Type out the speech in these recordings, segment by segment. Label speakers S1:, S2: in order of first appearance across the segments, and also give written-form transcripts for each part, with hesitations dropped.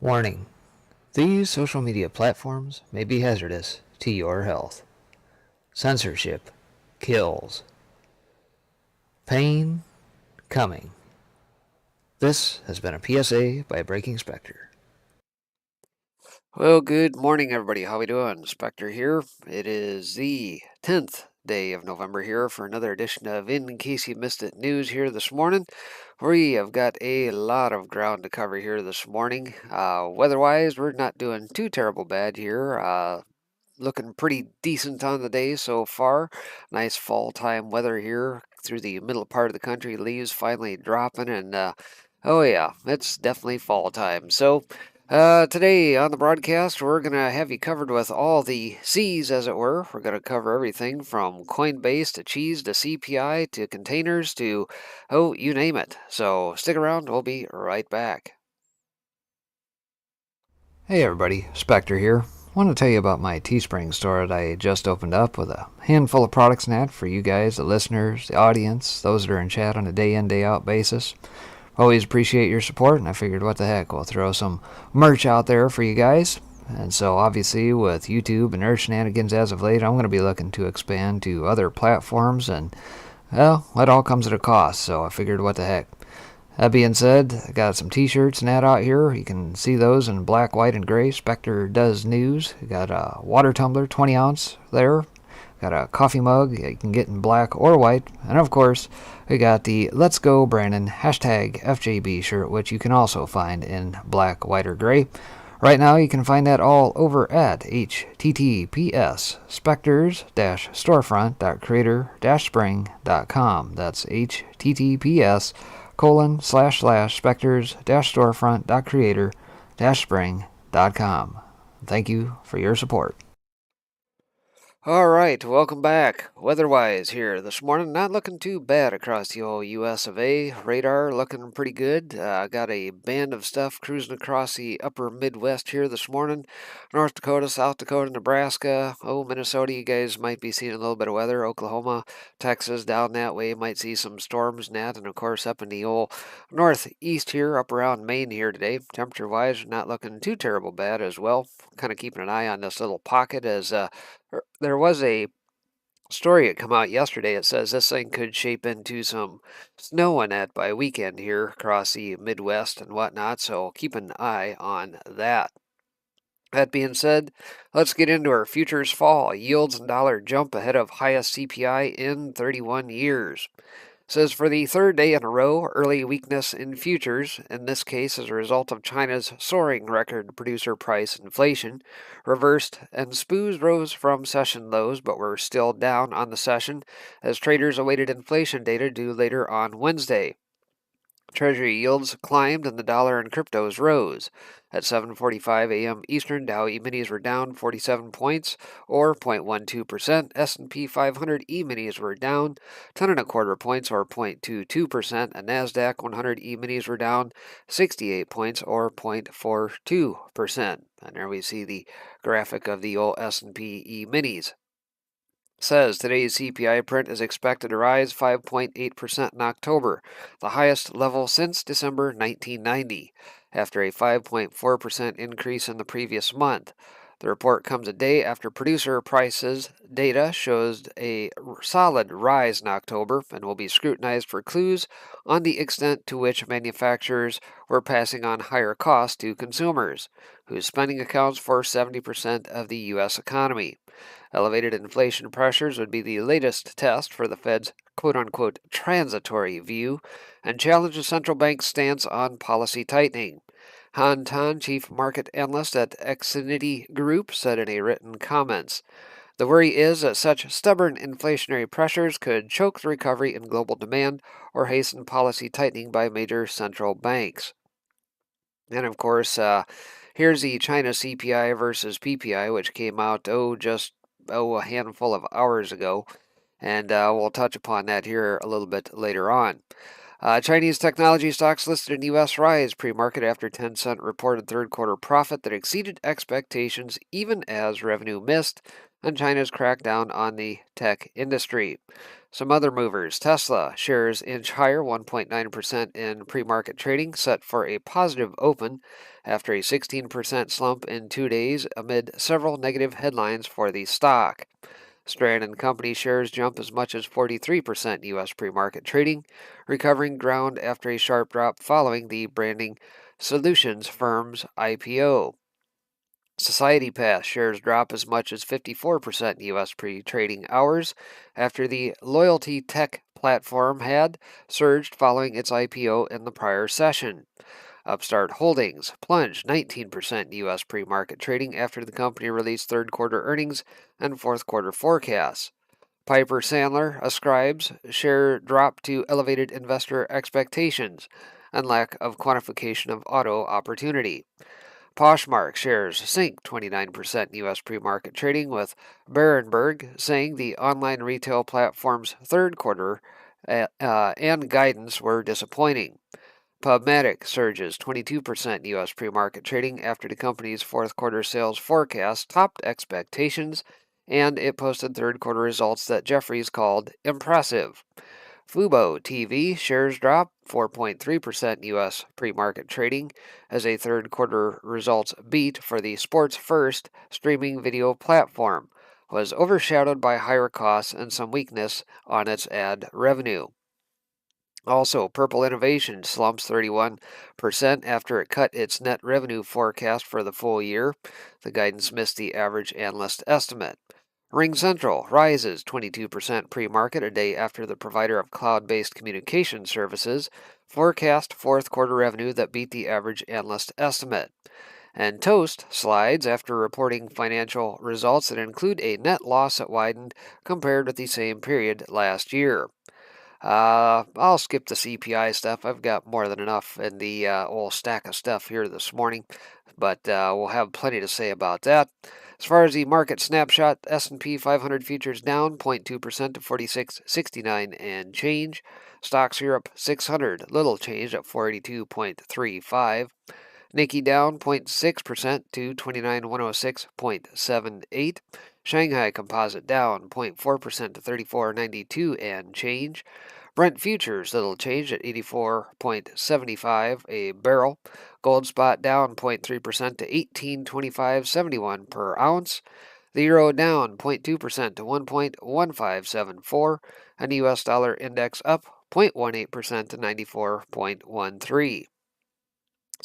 S1: Warning: these social media platforms may be hazardous to your health. Censorship kills. Pain coming. This has been a PSA by Breaking Spectre.
S2: Well, good morning, everybody. How we doing? Spectre here. It is the 10th day of November here for another edition of In Case You Missed It news here this morning. We have got a lot of ground to cover here this morning. Weather-wise, we're not doing too terrible bad here. Looking pretty decent on the day so far. Nice fall time weather here through the middle part of the country. Leaves finally dropping, and oh yeah, it's definitely fall time. So today on the broadcast, we're going to have you covered with all the C's, as it were. We're going to cover everything from Coinbase to cheese to CPI to containers to, oh, you name it. So stick around. We'll be right back.
S1: Hey everybody, Spectre here. I want to tell you about my Teespring store that I just opened up with a handful of products in that for you guys, the listeners, the audience, those that are in chat on a day in, day out basis. Always appreciate your support, and I figured what the heck, we'll throw some merch out there for you guys. And so obviously with YouTube and Earth Shenanigans as of late, I'm going to be looking to expand to other platforms, and well, that all comes at a cost, so I figured what the heck. That being said, I got some t-shirts and that out here. You can see those in black, white, and gray. Spectre Does News. Got a water tumbler, 20 ounce there. Got a coffee mug you can get in black or white. And of course, we got the Let's Go Brandon #FJB shirt, which you can also find in black, white, or gray. Right now, you can find that all over at https specters-storefront.creator-spring.com. That's https://specters-storefront.creator-spring.com. Thank you for your support.
S2: All right, welcome back. Weather-wise here this morning, not looking too bad across the old US of A. Radar looking pretty good. Got a band of stuff cruising across the upper Midwest here this morning. North Dakota, South Dakota, Nebraska. Oh, Minnesota, you guys might be seeing a little bit of weather. Oklahoma, Texas, down that way, might see some storms and that. And of course, up in the old northeast here, up around Maine here today. Temperature-wise, not looking too terrible bad as well. Kind of keeping an eye on this little pocket as there was a story that come out yesterday. It says this thing could shape into some snow in that by weekend here across the Midwest and whatnot, so keep an eye on that. That being said, let's get into our futures fall. Yields and dollar jump ahead of highest CPI in 31 years. Says for the third day in a row, early weakness in futures, in this case as a result of China's soaring record producer price inflation, reversed and SPOOs rose from session lows but were still down on the session as traders awaited inflation data due later on Wednesday. Treasury yields climbed and the dollar and cryptos rose. At 7:45 a.m. Eastern, Dow E-minis were down 47 points, or 0.12%. S&P 500 E-minis were down 10.25 points, or 0.22%. And Nasdaq 100 E-minis were down 68 points, or 0.42%. And there we see the graphic of the old S&P E-minis. Says today's CPI print is expected to rise 5.8% in October, the highest level since December 1990, after a 5.4% increase in the previous month. The report comes a day after producer prices data shows a solid rise in October and will be scrutinized for clues on the extent to which manufacturers were passing on higher costs to consumers, whose spending accounts for 70% of the U.S. economy. Elevated inflation pressures would be the latest test for the Fed's quote-unquote transitory view and challenge the central bank's stance on policy tightening. Han Tan, chief market analyst at Xfinity Group, said in a written comments, "The worry is that such stubborn inflationary pressures could choke the recovery in global demand or hasten policy tightening by major central banks." And of course, here's the China CPI versus PPI, which came out, a handful of hours ago, and we'll touch upon that here a little bit later on. Chinese technology stocks listed in U.S. rise pre-market after Tencent reported third quarter profit that exceeded expectations even as revenue missed and China's crackdown on the tech industry. Some other movers. Tesla shares inch higher 1.9% in pre-market trading, set for a positive open after a 16% slump in 2 days amid several negative headlines for the stock. Strand & Company shares jump as much as 43% U.S. pre-market trading, recovering ground after a sharp drop following the branding solutions firm's IPO. Society Pass shares drop as much as 54% U.S. pre-trading hours after the loyalty tech platform had surged following its IPO in the prior session. Upstart Holdings plunged 19% U.S. pre-market trading after the company released third quarter earnings and fourth quarter forecasts. Piper Sandler ascribes share drop to elevated investor expectations and lack of quantification of auto opportunity. Poshmark shares sink 29% U.S. pre-market trading, with Berenberg saying the online retail platform's third quarter and guidance were disappointing. PubMatic surges 22% U.S. pre-market trading after the company's fourth quarter sales forecast topped expectations, and it posted third quarter results that Jefferies called impressive. Fubo TV shares drop 4.3% U.S. pre-market trading as a third quarter results beat for the sports first streaming video platform was overshadowed by higher costs and some weakness on its ad revenue. Also, Purple Innovation slumps 31% after it cut its net revenue forecast for the full year. The guidance missed the average analyst estimate. RingCentral rises 22% pre-market a day after the provider of cloud-based communication services forecast fourth quarter revenue that beat the average analyst estimate. And Toast slides after reporting financial results that include a net loss that widened compared with the same period last year. I'll skip the CPI stuff. I've got more than enough in the old stack of stuff here this morning, but we'll have plenty to say about that. As far as the market snapshot, S&P 500 futures down 0.2% to 46.69 and change. Stocks Europe 600 little change at 482.35. Nikkei down 0.6% to 29,106.78. Shanghai Composite down 0.4% to 34.92 and change. Brent futures little change at 84.75 a barrel. Gold spot down 0.3% to 18.2571 per ounce. The euro down 0.2% to 1.1574, and the US dollar index up 0.18% to 94.13.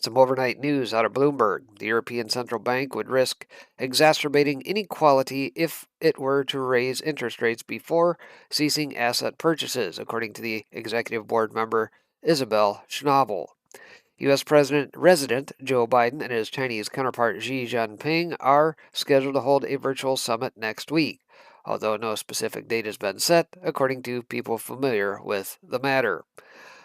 S2: Some overnight news out of Bloomberg. The European Central Bank would risk exacerbating inequality if it were to raise interest rates before ceasing asset purchases, according to the executive board member Isabel Schnabel. U.S. President Joe Biden and his Chinese counterpart Xi Jinping are scheduled to hold a virtual summit next week, although no specific date has been set, according to people familiar with the matter.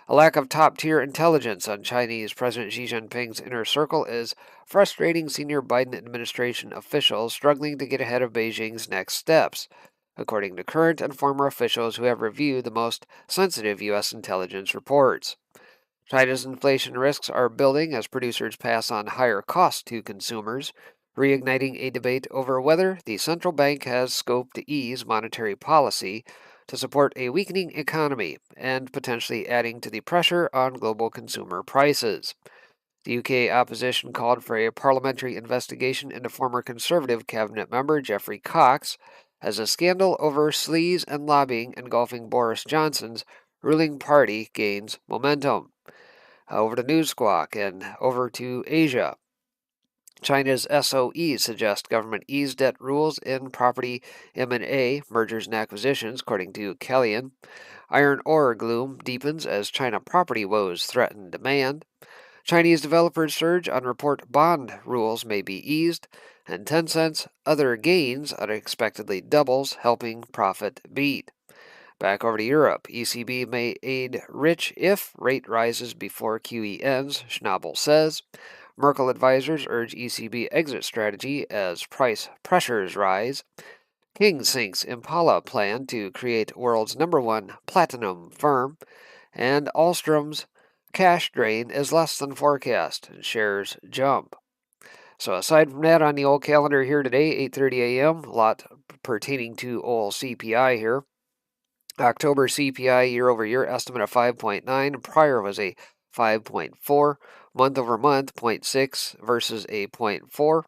S2: A lack of top-tier intelligence on Chinese President Xi Jinping's inner circle is frustrating senior Biden administration officials struggling to get ahead of Beijing's next steps, according to current and former officials who have reviewed the most sensitive U.S. intelligence reports. China's inflation risks are building as producers pass on higher costs to consumers, reigniting a debate over whether the central bank has scope to ease monetary policy to support a weakening economy and potentially adding to the pressure on global consumer prices. The UK opposition called for a parliamentary investigation into former Conservative cabinet member Geoffrey Cox as a scandal over sleaze and lobbying engulfing Boris Johnson's ruling party gains momentum. Over to News Squawk and over to Asia. China's SOE suggests government ease debt rules in property M&A, mergers and acquisitions, according to Kellyan. Iron ore gloom deepens as China property woes threaten demand. Chinese developers surge on report bond rules may be eased, and Tencent's other gains unexpectedly doubles, helping profit beat. Back over to Europe. ECB may aid rich if rate rises before QE ends, Schnabel says. Merkel advisors urge ECB exit strategy as price pressures rise. King sinks Impala plan to create world's #1 platinum firm. And Alstrom's cash drain is less than forecast, and shares jump. So aside from that, on the old calendar here today, 8:30 a.m., a lot pertaining to old CPI here. October CPI year-over-year estimate of 5.9. Prior was a 5.4. Month-over-month, 0.6 versus a 0.4.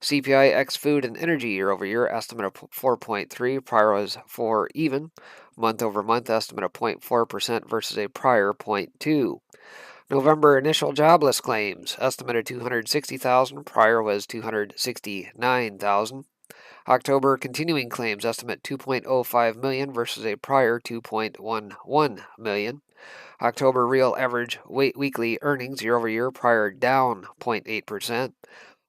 S2: CPI ex food and energy year-over-year estimate of 4.3. Prior was 4 even. Month-over-month estimate of 0.4% versus a prior 0.2. November initial jobless claims estimate of 260,000. Prior was 269,000. October continuing claims estimate 2.05 million versus a prior 2.11 million. October real average weekly earnings year over year prior down 0.8%.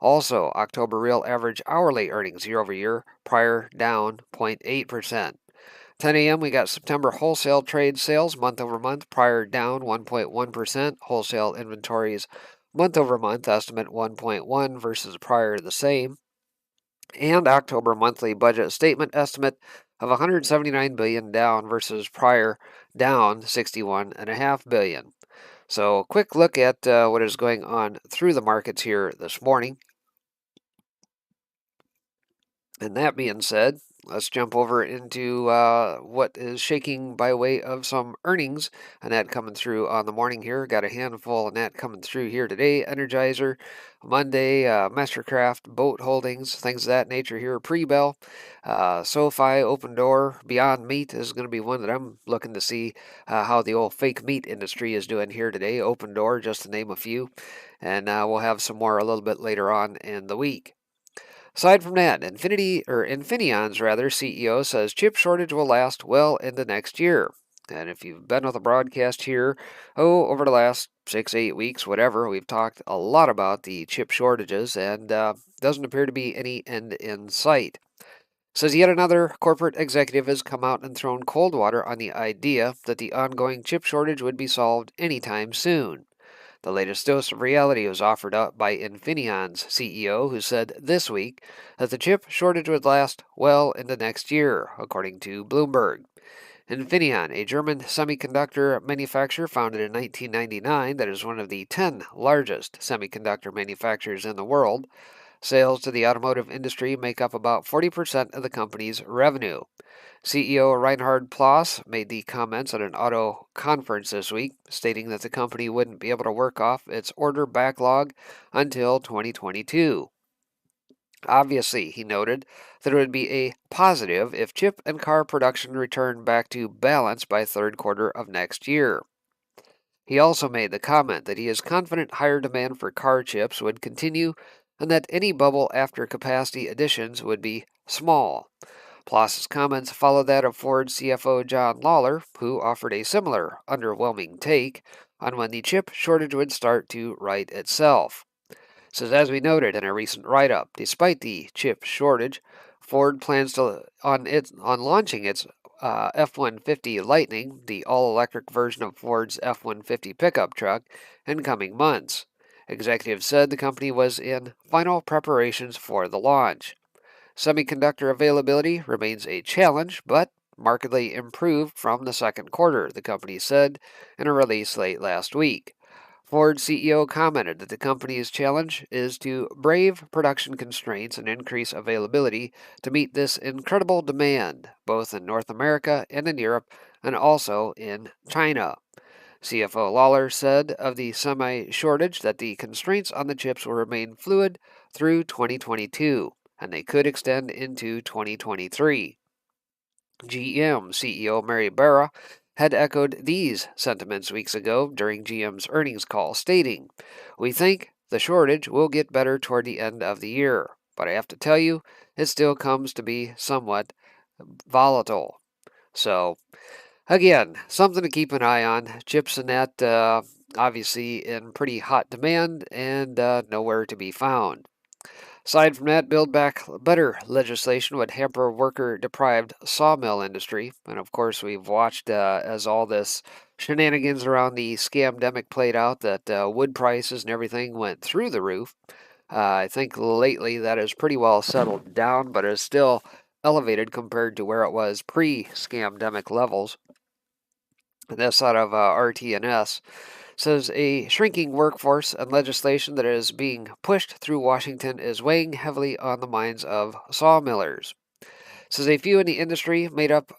S2: Also, October real average hourly earnings year over year prior down 0.8%. 10 a.m. we got September wholesale trade sales month over month prior down 1.1%. Wholesale inventories month over month estimate 1.1 versus prior the same. And October monthly budget statement estimate of 179 billion down versus prior down 61.5 billion. So, quick look at what is going on through the markets here this morning. And that being said, let's jump over into what is shaking by way of some earnings, and that coming through on the morning here. Got a handful of that coming through here today. Energizer, Monday, Mastercraft, Boat Holdings, things of that nature here. Pre-Bell, SoFi, Open Door, Beyond Meat is going to be one that I'm looking to see how the old fake meat industry is doing here today. Open Door, just to name a few. And we'll have some more a little bit later on in the week. Aside from that, Infineon's CEO says chip shortage will last well into next year. And if you've been with the broadcast here, over the last 6-8 weeks, whatever, we've talked a lot about the chip shortages, and doesn't appear to be any end in sight. Says yet another corporate executive has come out and thrown cold water on the idea that the ongoing chip shortage would be solved anytime soon. The latest dose of reality was offered up by Infineon's CEO, who said this week that the chip shortage would last well into next year, according to Bloomberg. Infineon, a German semiconductor manufacturer founded in 1999 that is one of the 10 largest semiconductor manufacturers in the world, sales to the automotive industry make up about 40% of the company's revenue. CEO Reinhard Ploss made the comments at an auto conference this week, stating that the company wouldn't be able to work off its order backlog until 2022. Obviously, he noted that it would be a positive if chip and car production returned back to balance by third quarter of next year. He also made the comment that he is confident higher demand for car chips would continue and that any bubble after capacity additions would be small. Ploss's comments followed that of Ford CFO John Lawler, who offered a similar underwhelming take on when the chip shortage would start to right itself. Says, as we noted in a recent write-up, despite the chip shortage, Ford plans on launching its F-150 Lightning, the all-electric version of Ford's F-150 pickup truck, in coming months. Executives said the company was in final preparations for the launch. Semiconductor availability remains a challenge, but markedly improved from the second quarter, the company said in a release late last week. Ford CEO commented that the company's challenge is to brave production constraints and increase availability to meet this incredible demand, both in North America and in Europe, and also in China. CFO Lawler said of the semi shortage that the constraints on the chips will remain fluid through 2022, and they could extend into 2023. GM CEO Mary Barra had echoed these sentiments weeks ago during GM's earnings call, stating, "We think the shortage will get better toward the end of the year, but I have to tell you, it still comes to be somewhat volatile." So, again, something to keep an eye on. Chips and that, obviously, in pretty hot demand and nowhere to be found. Aside from that, Build Back Better legislation would hamper worker-deprived sawmill industry. And of course, we've watched as all this shenanigans around the scamdemic played out that wood prices and everything went through the roof. I think lately that is pretty well settled down, but is still elevated compared to where it was pre-scamdemic levels. And that's out of RTNS. Says a shrinking workforce and legislation that is being pushed through Washington is weighing heavily on the minds of sawmillers. Says a few in the industry made up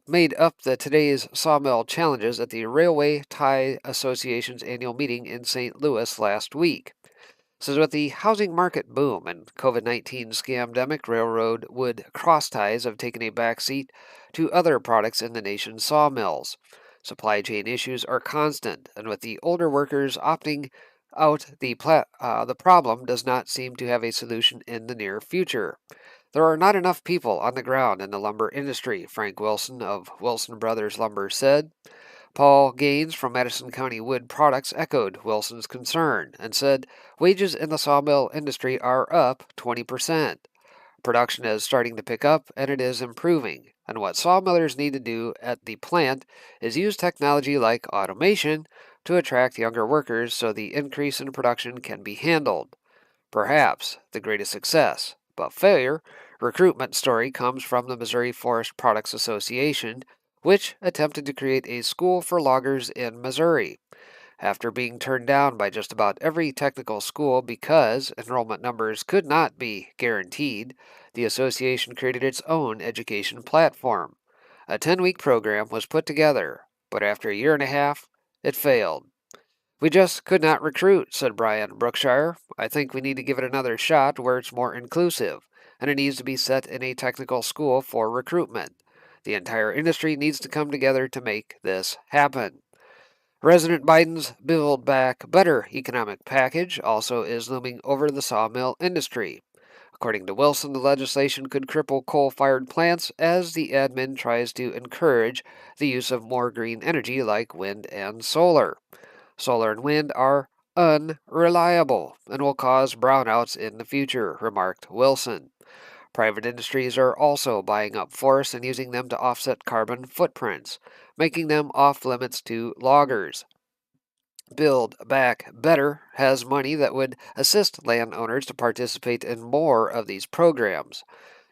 S2: the today's sawmill challenges at the Railway Tie Association's annual meeting in St. Louis last week. Says with the housing market boom and COVID-19 scamdemic, railroad wood crossties have taken a backseat to other products in the nation's sawmills. Supply chain issues are constant, and with the older workers opting out, the problem does not seem to have a solution in the near future. There are not enough people on the ground in the lumber industry, Frank Wilson of Wilson Brothers Lumber said. Paul Gaines from Madison County Wood Products echoed Wilson's concern and said wages in the sawmill industry are up 20%. Production is starting to pick up and it is improving. And what sawmillers need to do at the plant is use technology like automation to attract younger workers so the increase in production can be handled. Perhaps the greatest success, but failure, recruitment story comes from the Missouri Forest Products Association, which attempted to create a school for loggers in Missouri. After being turned down by just about every technical school because enrollment numbers could not be guaranteed, the association created its own education platform. A 10-week program was put together, but after a year and a half, it failed. We just could not recruit, said Brian Brookshire. I think we need to give it another shot where it's more inclusive, and it needs to be set in a technical school for recruitment. The entire industry needs to come together to make this happen. President Biden's Build Back Better economic package also is looming over the sawmill industry. According to Wilson, the legislation could cripple coal fired plants as the admin tries to encourage the use of more green energy like wind and solar. Solar and wind are unreliable and will cause brownouts in the future, remarked Wilson. Private industries are also buying up forests and using them to offset carbon footprints, making them off limits to loggers. Build Back Better has money that would assist landowners to participate in more of these programs.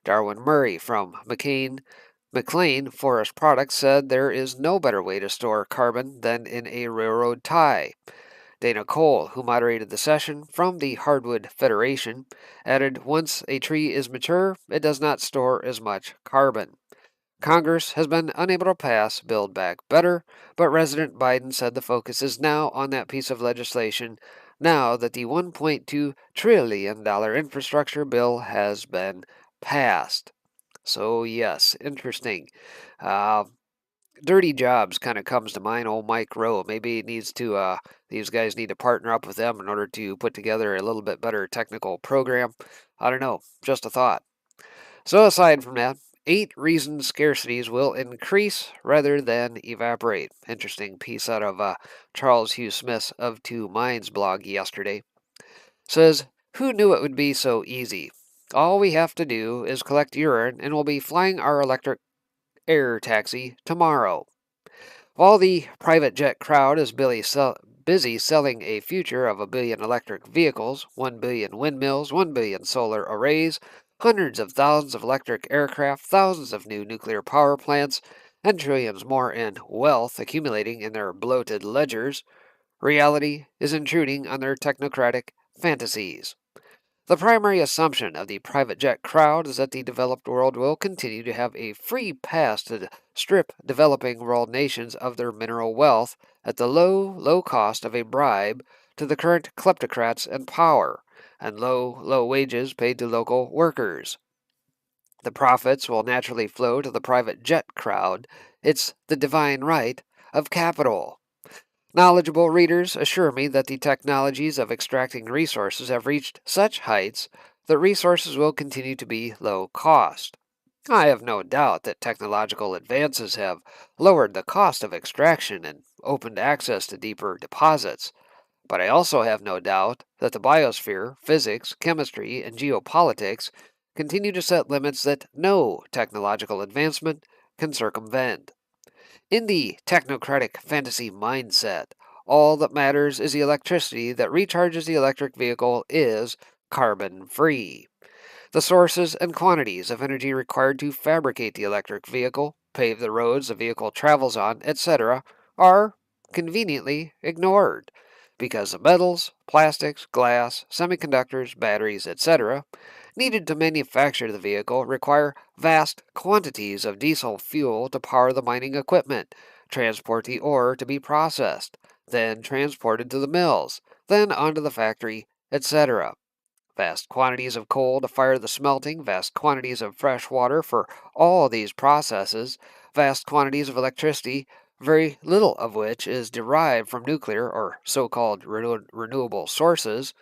S2: Darwin Murray from McLean Forest Products said there is no better way to store carbon than in a railroad tie. Dana Cole, who moderated the session from the Hardwood Federation, added once a tree is mature, it does not store as much carbon. Congress has been unable to pass Build Back Better, but President Biden said the focus is now on that piece of legislation now that the $1.2 trillion infrastructure bill has been passed. So, yes, interesting. Uh, Dirty Jobs kind of comes to mind. Old Mike Rowe. Maybe it needs to. These guys need to partner up with them in order to put together a little bit better technical program. I don't know. Just a thought. So aside from that, 8 reasons scarcities will increase rather than evaporate. Interesting piece out of Charles Hugh Smith's Of Two Minds blog yesterday. Says, who knew it would be so easy? All we have to do is collect urine and we'll be flying our electric air taxi tomorrow. While the private jet crowd is busy selling a future of 1 billion electric vehicles, 1 billion windmills, 1 billion solar arrays, hundreds of thousands of electric aircraft, thousands of new nuclear power plants, and trillions more in wealth accumulating in their bloated ledgers, reality is intruding on their technocratic fantasies. The primary assumption of the private jet crowd is that the developed world will continue to have a free pass to strip developing world nations of their mineral wealth at the low cost of a bribe to the current kleptocrats in power and low wages paid to local workers. The profits will naturally flow to the private jet crowd. It's the divine right of capital. Knowledgeable readers assure me that the technologies of extracting resources have reached such heights that resources will continue to be low cost. I have no doubt that technological advances have lowered the cost of extraction and opened access to deeper deposits, but I also have no doubt that the biosphere, physics, chemistry, and geopolitics continue to set limits that no technological advancement can circumvent. In the technocratic fantasy mindset, all that matters is the electricity that recharges the electric vehicle is carbon free. The sources and quantities of energy required to fabricate the electric vehicle, pave the roads the vehicle travels on, etc., are conveniently ignored because the metals, plastics, glass, semiconductors, batteries, etc., needed to manufacture the vehicle require vast quantities of diesel fuel to power the mining equipment, transport the ore to be processed, then transported to the mills, then onto the factory, etc. Vast quantities of coal to fire the smelting, vast quantities of fresh water for all these processes, vast quantities of electricity, very little of which is derived from nuclear or so called renewable sources,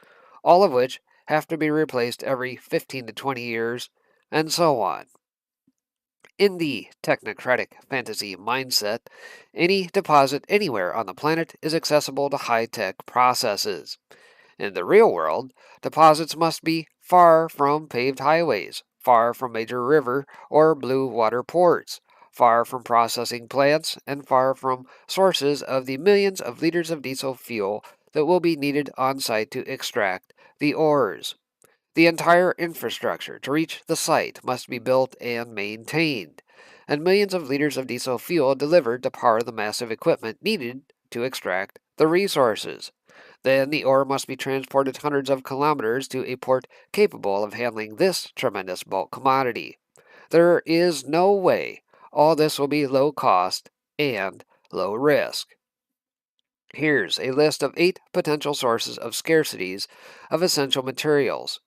S2: all of which have to be replaced every 15 to 20 years, and so on. In the technocratic fantasy mindset, any deposit anywhere on the planet is accessible to high tech processes. In the real world, deposits must be far from paved highways, far from major river or blue water ports, far from processing plants, and far from sources of the millions of liters of diesel fuel that will be needed on site to extract the ores. The entire infrastructure to reach the site must be built and maintained, and millions of liters of diesel fuel delivered to power the massive equipment needed to extract the resources. Then the ore must be transported hundreds of kilometers to a port capable of handling this tremendous bulk commodity. There is no way all this will be low cost and low risk. Here's a list of 8 potential sources of scarcities of essential materials.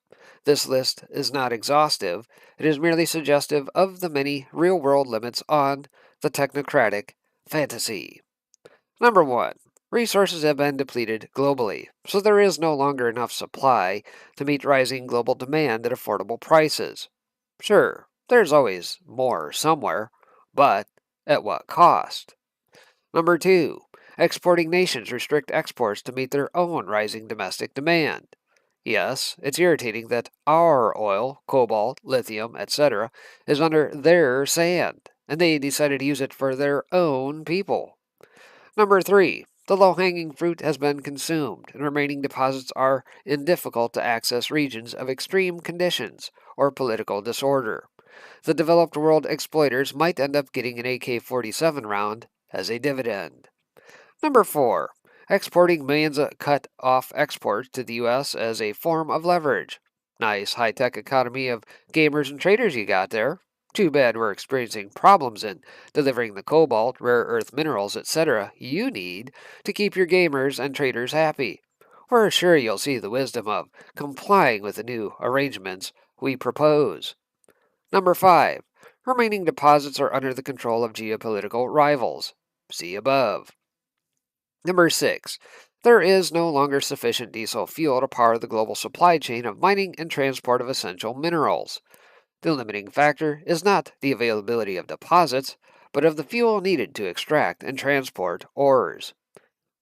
S2: This list is not exhaustive, it is merely suggestive of the many real world limits on the technocratic fantasy. Number 1. Resources have been depleted globally, so there is no longer enough supply to meet rising global demand at affordable prices. Sure, there's always more somewhere, but at what cost? Number 2. Exporting nations restrict exports to meet their own rising domestic demand. Yes, it's irritating that our oil, cobalt, lithium, etc., is under their sand, and they decided to use it for their own people. Number 3. The low hanging fruit has been consumed, and remaining deposits are in difficult to access regions of extreme conditions or political disorder. The developed world exploiters might end up getting an AK 47 round as a dividend. Number 4. Exporting millions of cut off exports to the U.S. as a form of leverage. Nice high tech economy of gamers and traders you got there. Too bad we're experiencing problems in delivering the cobalt, rare earth minerals, etc. you need to keep your gamers and traders happy. We're sure you'll see the wisdom of complying with the new arrangements we propose. Number 5. Remaining deposits are under the control of geopolitical rivals. See above. Number 6. There is no longer sufficient diesel fuel to power the global supply chain of mining and transport of essential minerals. The limiting factor is not the availability of deposits, but of the fuel needed to extract and transport ores.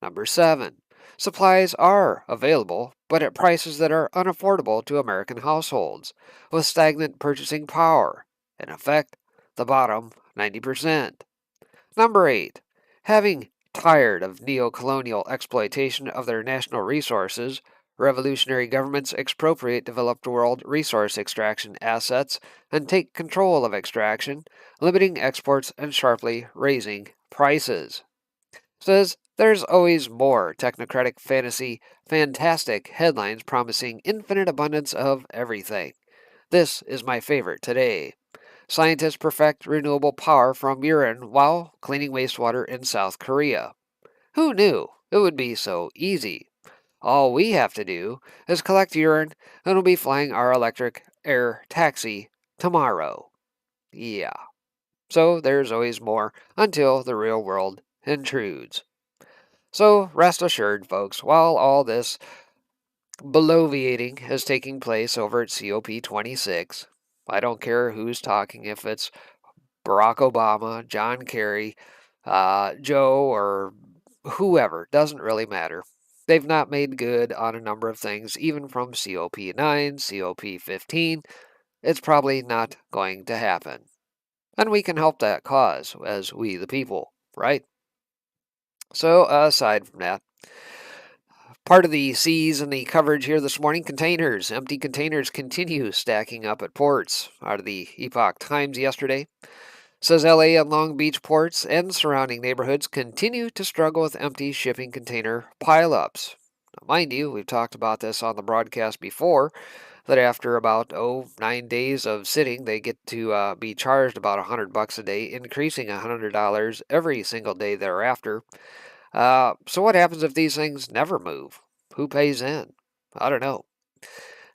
S2: Number 7. Supplies are available, but at prices that are unaffordable to American households, with stagnant purchasing power. In effect, the bottom 90%. Number 8. Having tired of neo-colonial exploitation of their national resources, revolutionary governments expropriate developed world resource extraction assets and take control of extraction, limiting exports and sharply raising prices. Says there's always more technocratic fantasy, fantastic headlines promising infinite abundance of everything. This is my favorite today. Scientists perfect renewable power from urine while cleaning wastewater in South Korea. Who knew it would be so easy? All we have to do is collect urine and we'll be flying our electric air taxi tomorrow. Yeah. So there's always more until the real world intrudes. So rest assured, folks, while all this bloviating is taking place over at COP26, I don't care who's talking, if it's Barack Obama, John Kerry, Joe, or whoever, doesn't really matter. They've not made good on a number of things, even from COP9, COP15. It's probably not going to happen. And we can help that cause as we the people, right? So, aside from that, part of the seas and the coverage here this morning, containers. Empty containers continue stacking up at ports. Out of the Epoch Times yesterday. Says LA and Long Beach ports and surrounding neighborhoods continue to struggle with empty shipping container pileups. Now, mind you, we've talked about this on the broadcast before, that after about 9 days of sitting, they get to be charged about $100 a day, increasing $100 every single day thereafter. So what happens if these things never move? Who pays in? I don't know.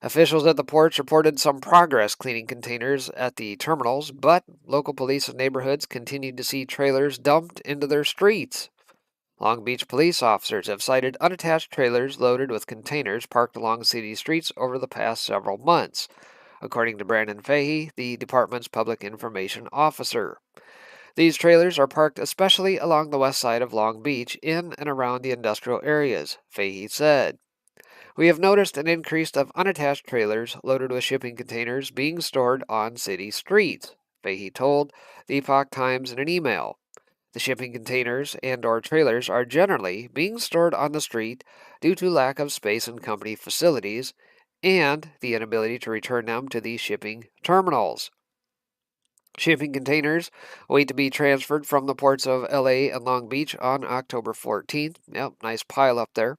S2: Officials at the ports reported some progress cleaning containers at the terminals, but local police in neighborhoods continued to see trailers dumped into their streets. Long Beach police officers have cited unattached trailers loaded with containers parked along city streets over the past several months, according to Brandon Fahey, the department's public information officer. These trailers are parked especially along the west side of Long Beach in and around the industrial areas, Fahey said. We have noticed an increase of unattached trailers loaded with shipping containers being stored on city streets, Fahey told the Epoch Times in an email. The shipping containers and or trailers are generally being stored on the street due to lack of space in company facilities and the inability to return them to the shipping terminals. Shipping containers wait to be transferred from the ports of LA and Long Beach on October 14th. Yep, nice pile up there.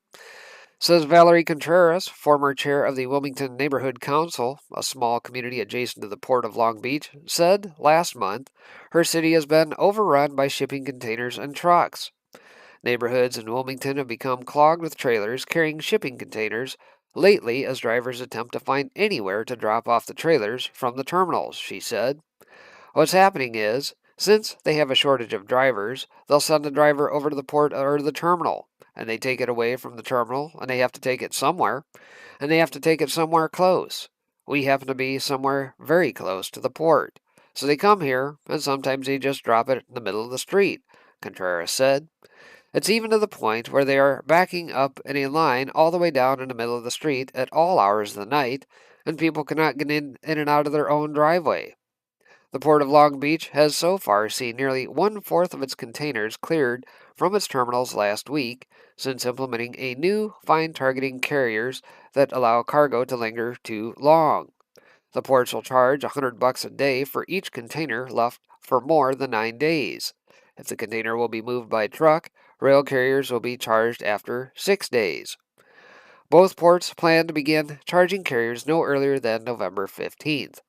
S2: Says Valerie Contreras, former chair of the Wilmington Neighborhood Council, a small community adjacent to the port of Long Beach, said last month her city has been overrun by shipping containers and trucks. Neighborhoods in Wilmington have become clogged with trailers carrying shipping containers lately as drivers attempt to find anywhere to drop off the trailers from the terminals, she said. What's happening is, since they have a shortage of drivers, they'll send the driver over to the port or the terminal, and they take it away from the terminal, and they have to take it somewhere, and they have to take it somewhere close. We happen to be somewhere very close to the port. So they come here, and sometimes they just drop it in the middle of the street, Contreras said. It's even to the point where they are backing up in a line all the way down in the middle of the street at all hours of the night, and people cannot get in and out of their own driveway. The Port of Long Beach has so far seen nearly one-fourth of its containers cleared from its terminals last week since implementing a new fine targeting carriers that allow cargo to linger too long. The ports will charge $100 a day for each container left for more than 9 days. If the container will be moved by truck, rail carriers will be charged after 6 days. Both ports plan to begin charging carriers no earlier than November 15th.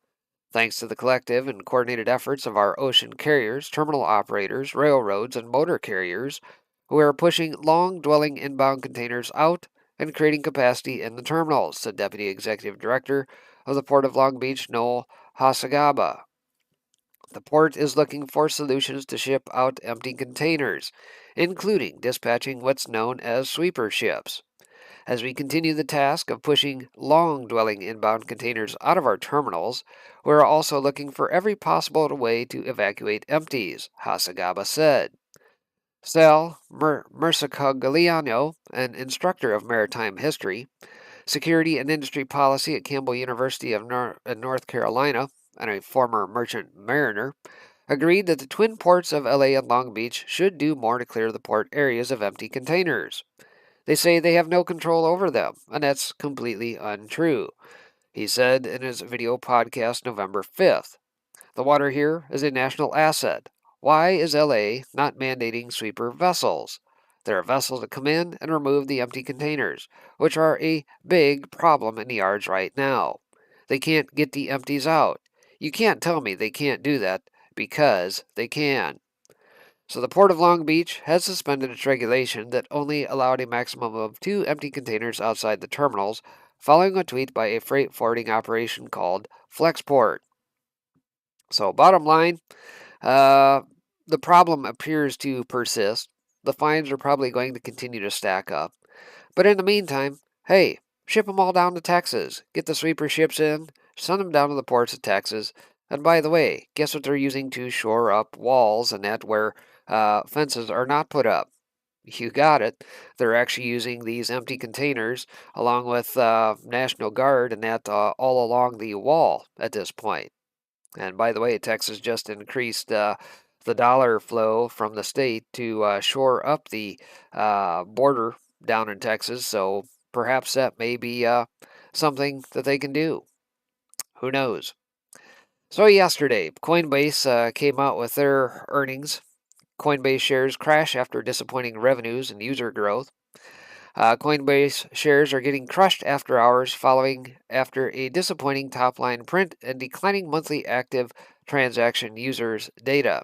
S2: Thanks to the collective and coordinated efforts of our ocean carriers, terminal operators, railroads, and motor carriers, who are pushing long dwelling inbound containers out and creating capacity in the terminals, said Deputy Executive Director of the Port of Long Beach, Noel Hasagaba. The port is looking for solutions to ship out empty containers, including dispatching what's known as sweeper ships. As we continue the task of pushing long dwelling inbound containers out of our terminals, we are also looking for every possible way to evacuate empties, Hasagaba said. Sal Mersacogliano, an instructor of maritime history, security and industry policy at Campbell University of North Carolina, and a former merchant mariner, agreed that the twin ports of LA and Long Beach should do more to clear the port areas of empty containers. They say they have no control over them, and that's completely untrue, he said in his video podcast November 5th. The water here is a national asset. Why is LA not mandating sweeper vessels? There are vessels that come in and remove the empty containers, which are a big problem in the yards right now. They can't get the empties out. You can't tell me they can't do that because they can. So the Port of Long Beach has suspended its regulation that only allowed a maximum of 2 empty containers outside the terminals, following a tweet by a freight forwarding operation called Flexport. So bottom line, the problem appears to persist. The fines are probably going to continue to stack up. But in the meantime, hey, ship them all down to Texas. Get the sweeper ships in, send them down to the ports of Texas. And by the way, guess what they're using to shore up walls and that where fences are not put up? You got it. They're actually using these empty containers along with National Guard and that all along the wall at this point. And by the way, Texas just increased the dollar flow from the state to shore up the border down in Texas. So perhaps that may be something that they can do. Who knows? So yesterday, Coinbase came out with their earnings. Coinbase shares crash after disappointing revenues and user growth. Coinbase shares are getting crushed after hours following after a disappointing top-line print and declining monthly active transaction users data.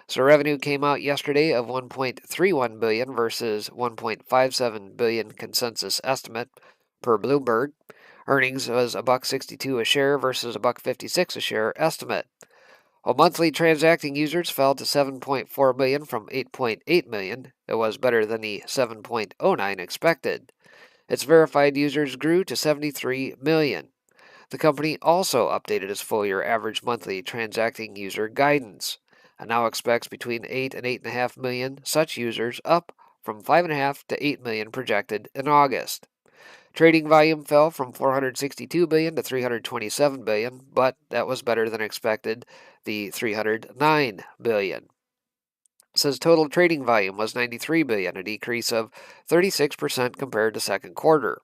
S2: So revenue came out yesterday of 1.31 billion versus 1.57 billion consensus estimate per Bloomberg. Earnings was $1.62 a share versus $1.56 a share estimate. While monthly transacting users fell to 7.4 million from 8.8 million, it was better than the 7.09 expected. Its verified users grew to 73 million. The company also updated its full-year average monthly transacting user guidance, and now expects between 8 and 8.5 million such users, up from 5.5 to 8 million projected in August. Trading volume fell from 462 billion to 327 billion, but that was better than expected, the 309 billion. It says total trading volume was 93 billion, a decrease of 36% compared to second quarter.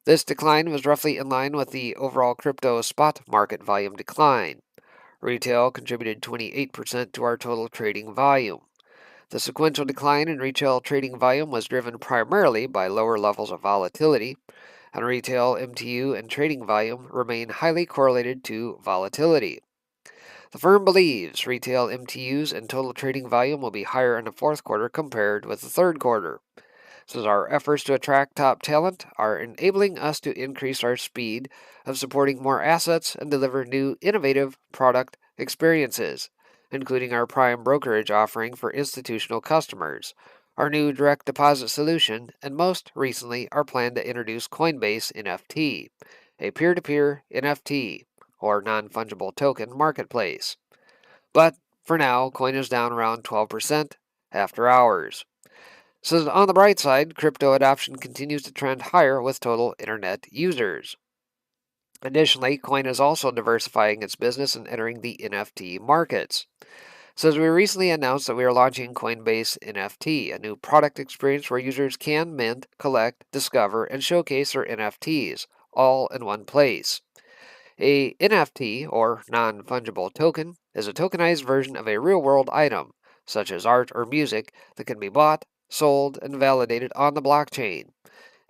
S2: This decline was roughly in line with the overall crypto spot market volume decline. Retail contributed 28% to our total trading volume. The sequential decline in retail trading volume was driven primarily by lower levels of volatility, and retail MTU and trading volume remain highly correlated to volatility. The firm believes retail MTUs and total trading volume will be higher in the fourth quarter compared with the third quarter. Says our efforts to attract top talent are enabling us to increase our speed of supporting more assets and deliver new innovative product experiences, including our prime brokerage offering for institutional customers, our new direct deposit solution, and most recently our plan to introduce Coinbase NFT, a peer-to-peer NFT, or non-fungible token marketplace. But for now, coin is down around 12% after hours. So on the bright side, crypto adoption continues to trend higher with total internet users. Additionally, Coin is also diversifying its business and entering the NFT markets. So we recently announced that we are launching Coinbase NFT, a new product experience where users can mint, collect, discover, and showcase their NFTs, all in one place. A NFT, or non-fungible token, is a tokenized version of a real-world item, such as art or music, that can be bought, sold, and validated on the blockchain.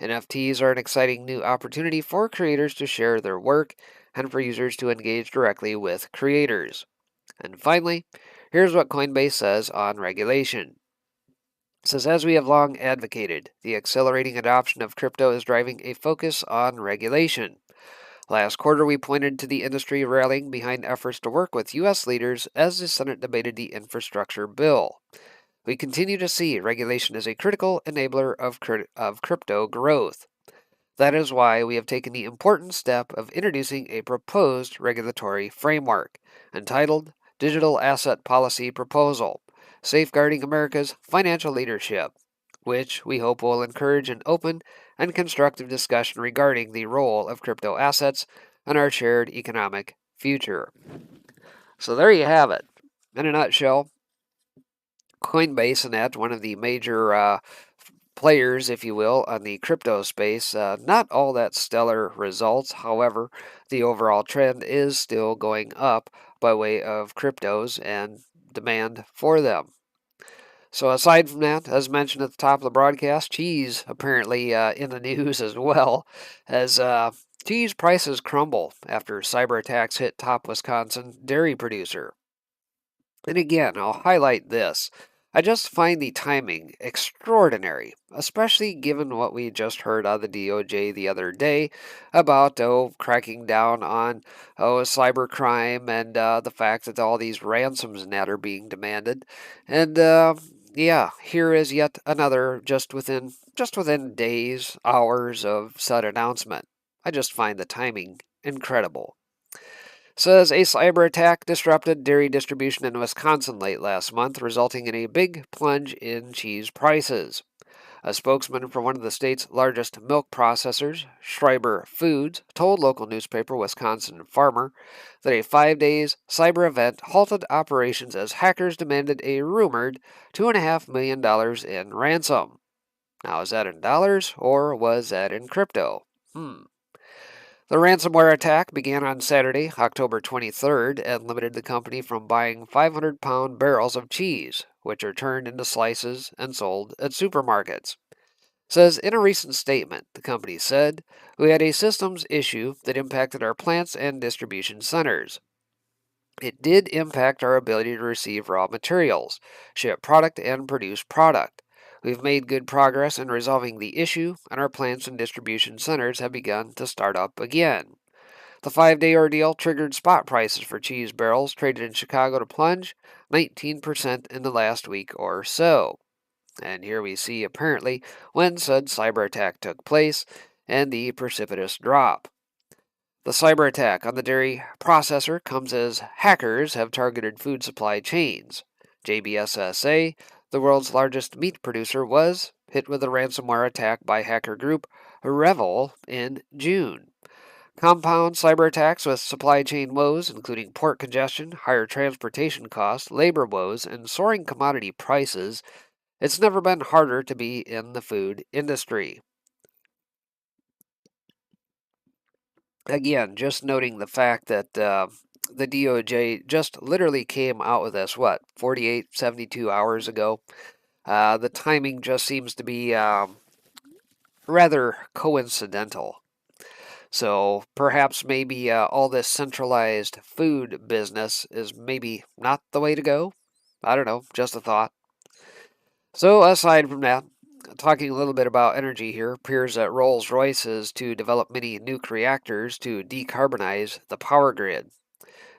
S2: NFTs are an exciting new opportunity for creators to share their work and for users to engage directly with creators. And finally, here's what Coinbase says on regulation. It says, as we have long advocated, the accelerating adoption of crypto is driving a focus on regulation. Last quarter, we pointed to the industry rallying behind efforts to work with U.S. leaders as the Senate debated the infrastructure bill. We continue to see regulation as a critical enabler of crypto growth. That is why we have taken the important step of introducing a proposed regulatory framework entitled Digital Asset Policy Proposal, Safeguarding America's Financial Leadership, which we hope will encourage an open and constructive discussion regarding the role of crypto assets in our shared economic future. So there you have it. In a nutshell, Coinbase and that, one of the major players, if you will, on the crypto space. Not all that stellar results. However, the overall trend is still going up by way of cryptos and demand for them. So aside from that, as mentioned at the top of the broadcast, cheese apparently in the news as well, as cheese prices crumble after cyber attacks hit top Wisconsin dairy producer. And again, I'll highlight this. I just find the timing extraordinary, especially given what we just heard out of the DOJ the other day about cracking down on cybercrime and the fact that all these ransoms and that are being demanded. And yeah, here is yet another just within days, hours of said announcement. I just find the timing incredible. Says a cyber attack disrupted dairy distribution in Wisconsin late last month, resulting in a big plunge in cheese prices. A spokesman for one of the state's largest milk processors, Schreiber Foods, told local newspaper Wisconsin Farmer that a 5 days cyber event halted operations as hackers demanded a rumored $2.5 million in ransom. Now, is that in dollars or was that in crypto? The ransomware attack began on Saturday, October 23rd, and limited the company from buying 500-pound barrels of cheese, which are turned into slices and sold at supermarkets. Says in a recent statement, the company said, "We had a systems issue that impacted our plants and distribution centers. It did impact our ability to receive raw materials, ship product, and produce product. We've made good progress in resolving the issue, and our plants and distribution centers have begun to start up again." The 5-day ordeal triggered spot prices for cheese barrels traded in Chicago to plunge 19% in the last week or so. And here we see apparently when said cyber attack took place and the precipitous drop. The cyber attack on the dairy processor comes as hackers have targeted food supply chains. JBSSA, the world's largest meat producer, was hit with a ransomware attack by hacker group Revel in June. Compound cyber attacks with supply chain woes, including port congestion, higher transportation costs, labor woes, and soaring commodity prices. It's never been harder to be in the food industry. Again, just noting the fact that the DOJ just literally came out with this, 48, 72 hours ago. The timing just seems to be rather coincidental. So perhaps maybe all this centralized food business is maybe not the way to go. I don't know, just a thought. So aside from that, talking a little bit about energy here, appears that Rolls-Royce is to develop mini nuke reactors to decarbonize the power grid.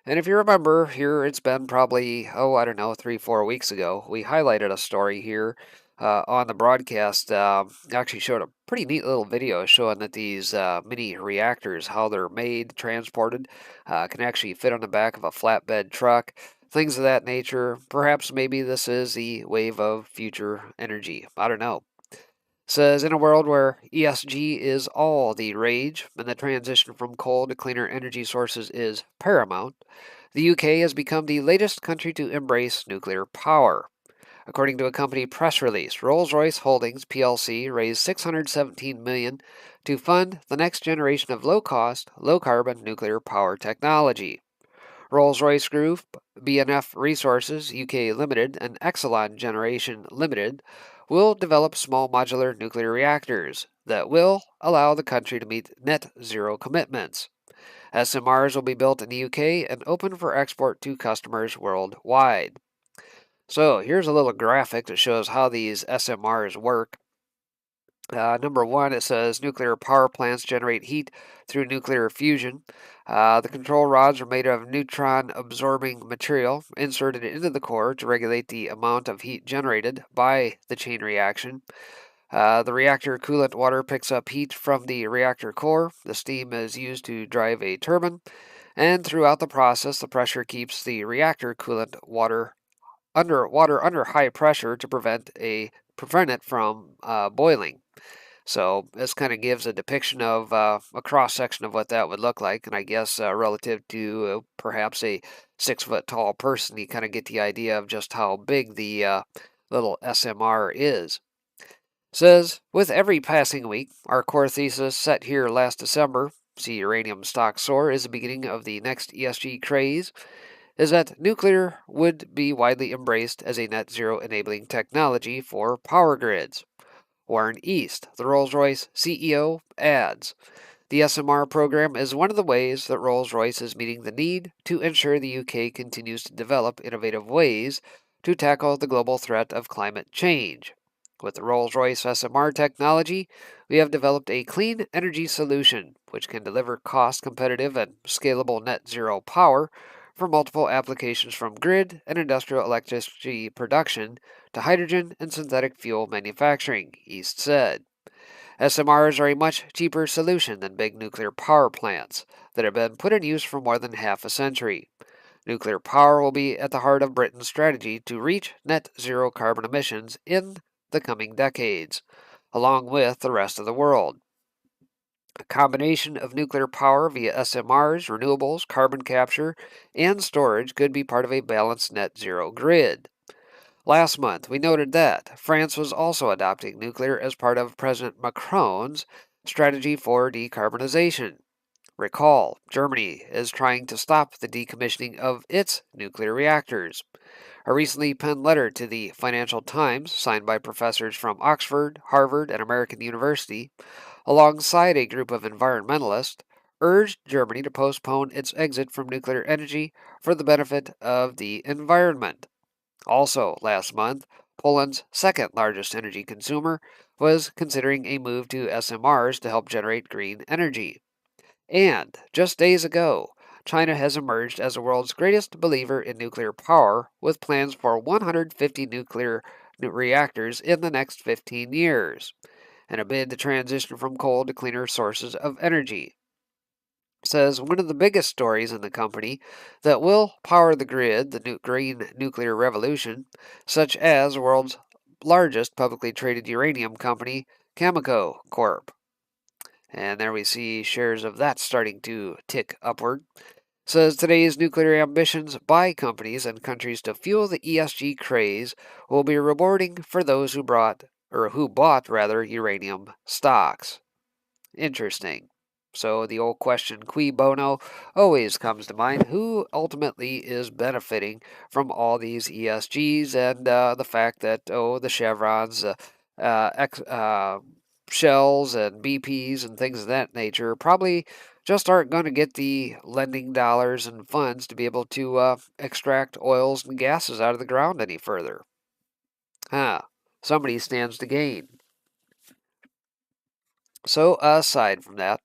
S2: And if you remember, here it's been probably, I don't know, 3, 4 weeks ago, we highlighted a story here on the broadcast. Actually showed a pretty neat little video showing that these mini reactors, how they're made, transported, can actually fit on the back of a flatbed truck, things of that nature. Perhaps maybe this is the wave of future energy. I don't know. Says in a world where ESG is all the rage and the transition from coal to cleaner energy sources is paramount, the UK has become the latest country to embrace nuclear power. According to a company press release, Rolls-Royce Holdings plc raised $617 million to fund the next generation of low-cost, low-carbon nuclear power technology. Rolls-Royce Group, B&F Resources UK Limited, and Exelon Generation Limited will develop small modular nuclear reactors that will allow the country to meet net zero commitments. SMRs will be built in the UK and open for export to customers worldwide. So here's a little graphic that shows how these SMRs work. Number one, it says nuclear power plants generate heat through nuclear fusion. The control rods are made of neutron-absorbing material inserted into the core to regulate the amount of heat generated by the chain reaction. The reactor coolant water picks up heat from the reactor core. The steam is used to drive a turbine, and throughout the process, the pressure keeps the reactor coolant water under high pressure to prevent it from boiling. So this kind of gives a depiction of a cross section of what that would look like, and I guess relative to perhaps a 6 foot tall person, you kind of get the idea of just how big the little SMR is. Says, with every passing week, our core thesis set here last December, see uranium stock soar, is the beginning of the next ESG craze, is that nuclear would be widely embraced as a net zero enabling technology for power grids. Warren East, the Rolls-Royce CEO, adds, "The SMR program is one of the ways that Rolls-Royce is meeting the need to ensure the UK continues to develop innovative ways to tackle the global threat of climate change. With the Rolls-Royce SMR technology, we have developed a clean energy solution which can deliver cost-competitive and scalable net zero power for multiple applications from grid and industrial electricity production to hydrogen and synthetic fuel manufacturing," East said. SMRs are a much cheaper solution than big nuclear power plants that have been put in use for more than half a century. Nuclear power will be at the heart of Britain's strategy to reach net zero carbon emissions in the coming decades, along with the rest of the world. A combination of nuclear power via SMRs, renewables, carbon capture, and storage could be part of a balanced net zero grid. Last month, we noted that France was also adopting nuclear as part of President Macron's strategy for decarbonization. Recall, Germany is trying to stop the decommissioning of its nuclear reactors. A recently penned letter to the Financial Times, signed by professors from Oxford, Harvard, and American University, alongside a group of environmentalists, urged Germany to postpone its exit from nuclear energy for the benefit of the environment. Also, last month, Poland's second largest energy consumer was considering a move to SMRs to help generate green energy. And just days ago, China has emerged as the world's greatest believer in nuclear power, with plans for 150 nuclear reactors in the next 15 years, in a bid to transition from coal to cleaner sources of energy. Says one of the biggest stories in the company that will power the grid, the green nuclear revolution, such as the world's largest publicly traded uranium company, Cameco Corp. And there we see shares of that starting to tick upward. Says today's nuclear ambitions by companies and countries to fuel the ESG craze will be rewarding for those who bought uranium stocks. Interesting. So the old question, cui bono, always comes to mind. Who ultimately is benefiting from all these ESGs and the fact that, the Chevrons, Shells and BPs and things of that nature probably just aren't going to get the lending dollars and funds to be able to extract oils and gases out of the ground any further. Somebody stands to gain. So aside from that,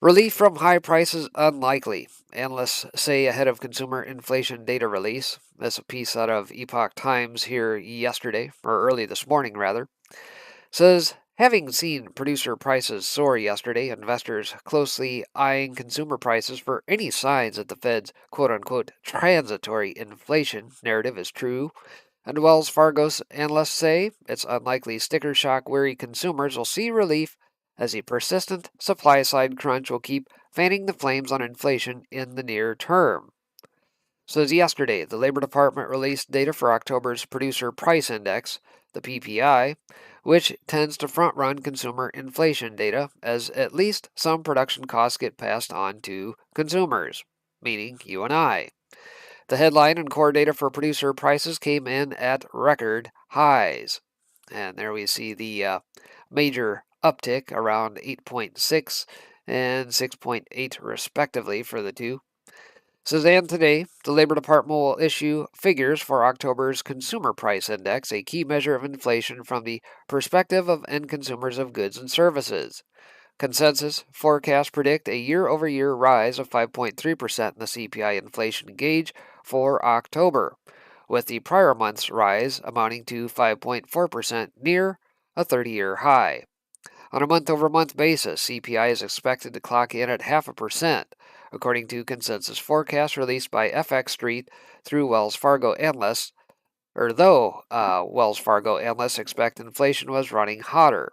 S2: relief from high prices unlikely. Analysts say ahead of consumer inflation data release. That's a piece out of Epoch Times here yesterday, or early this morning rather. Says having seen producer prices soar yesterday, investors closely eyeing consumer prices for any signs that the Fed's quote unquote transitory inflation narrative is true. And Wells Fargo's analysts say it's unlikely sticker shock weary consumers will see relief as a persistent supply side crunch will keep fanning the flames on inflation in the near term. Says yesterday, the Labor Department released data for October's Producer Price Index, the PPI, which tends to front run consumer inflation data as at least some production costs get passed on to consumers, meaning you and I. The headline and core data for producer prices came in at record highs. And there we see the major uptick around 8.6 and 6.8 respectively for the two. Suzanne, today, the Labor Department will issue figures for October's Consumer Price Index, a key measure of inflation from the perspective of end consumers of goods and services. Consensus forecasts predict a year-over-year rise of 5.3% in the CPI inflation gauge for October, with the prior month's rise amounting to 5.4%, near a 30-year high. On a month-over-month basis, CPI is expected to clock in at 0.5%, according to consensus forecasts released by FX Street through Wells Fargo analysts, though Wells Fargo analysts expect inflation was running hotter.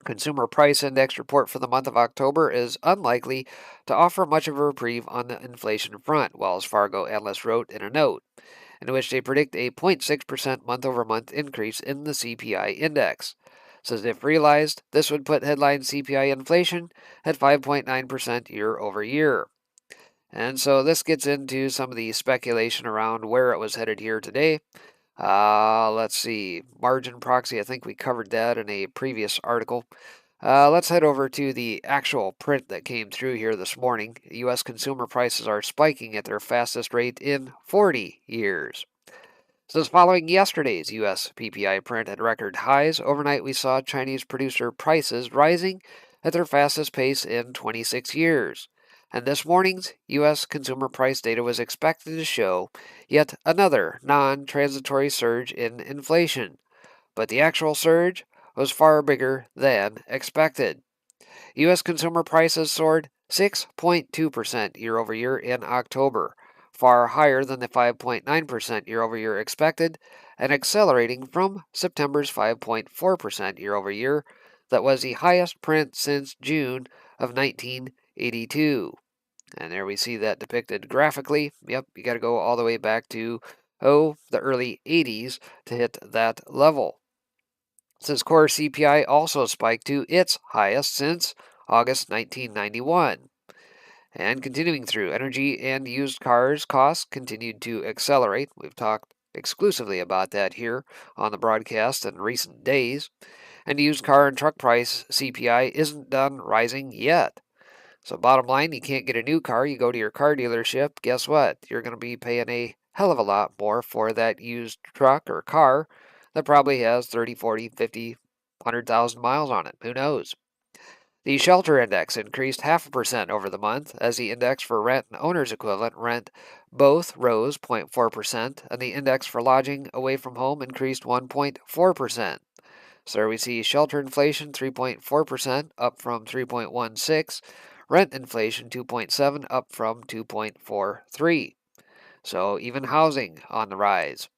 S2: Consumer Price Index report for the month of October is unlikely to offer much of a reprieve on the inflation front, Wells Fargo analysts wrote in a note, in which they predict a 0.6% month-over-month increase in the CPI index. Says if realized, this would put headline CPI inflation at 5.9% year over year. And so this gets into some of the speculation around where it was headed here today. Let's see. Margin proxy, I think we covered that in a previous article. Let's head over to the actual print that came through here this morning. U.S. consumer prices are spiking at their fastest rate in 40 years. Says following yesterday's U.S. PPI print at record highs, overnight we saw Chinese producer prices rising at their fastest pace in 26 years. And this morning's U.S. consumer price data was expected to show yet another non-transitory surge in inflation. But the actual surge was far bigger than expected. U.S. consumer prices soared 6.2% year over year in October, far higher than the 5.9% year over year expected, and accelerating from September's 5.4% year over year, that was the highest print since June of 1982. And there we see that depicted graphically. Yep, you got to go all the way back to, the early 80s to hit that level. Since core CPI also spiked to its highest since August 1991. And continuing through, energy and used cars costs continued to accelerate. We've talked exclusively about that here on the broadcast in recent days. And used car and truck price CPI isn't done rising yet. So bottom line, you can't get a new car. You go to your car dealership. Guess what? You're going to be paying a hell of a lot more for that used truck or car that probably has 30, 40, 50, 100,000 miles on it. Who knows? The shelter index increased 0.5% over the month, as the index for rent and owner's equivalent rent both rose 0.4%, and the index for lodging away from home increased 1.4%. So we see shelter inflation 3.4%, up from 3.16, rent inflation 2.7, up from 2.43. So even housing on the rise.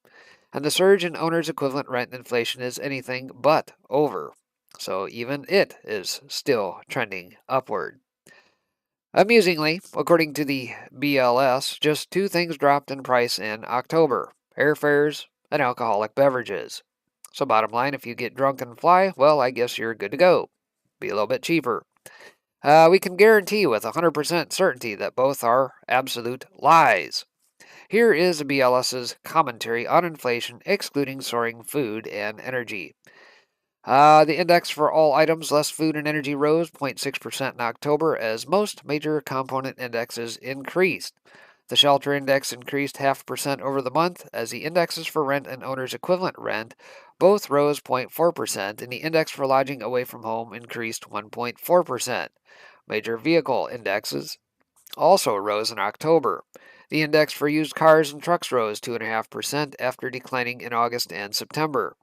S2: And the surge in owner's equivalent rent inflation is anything but over. So even it is still trending upward. Amusingly, according to the BLS, just two things dropped in price in October: airfares and alcoholic beverages. So bottom line, if you get drunk and fly, well, I guess you're good to go. Be a little bit cheaper. We can guarantee with 100% certainty that both are absolute lies. Here is BLS's commentary on inflation, excluding soaring food and energy. The index for all items less food and energy rose 0.6% in October as most major component indexes increased. The shelter index increased 0.5% over the month, as the indexes for rent and owner's equivalent rent both rose 0.4%, and the index for lodging away from home increased 1.4%. Major vehicle indexes also rose in October. The index for used cars and trucks rose 2.5% after declining in August and September.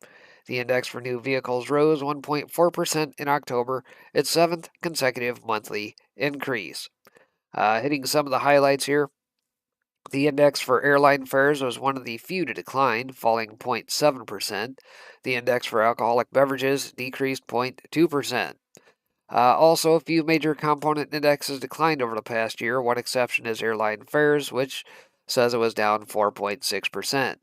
S2: The index for new vehicles rose 1.4% in October, its seventh consecutive monthly increase. Hitting some of the highlights here, the index for airline fares was one of the few to decline, falling 0.7%. The index for alcoholic beverages decreased 0.2%. Also, a few major component indexes declined over the past year. One exception is airline fares, which says it was down 4.6%.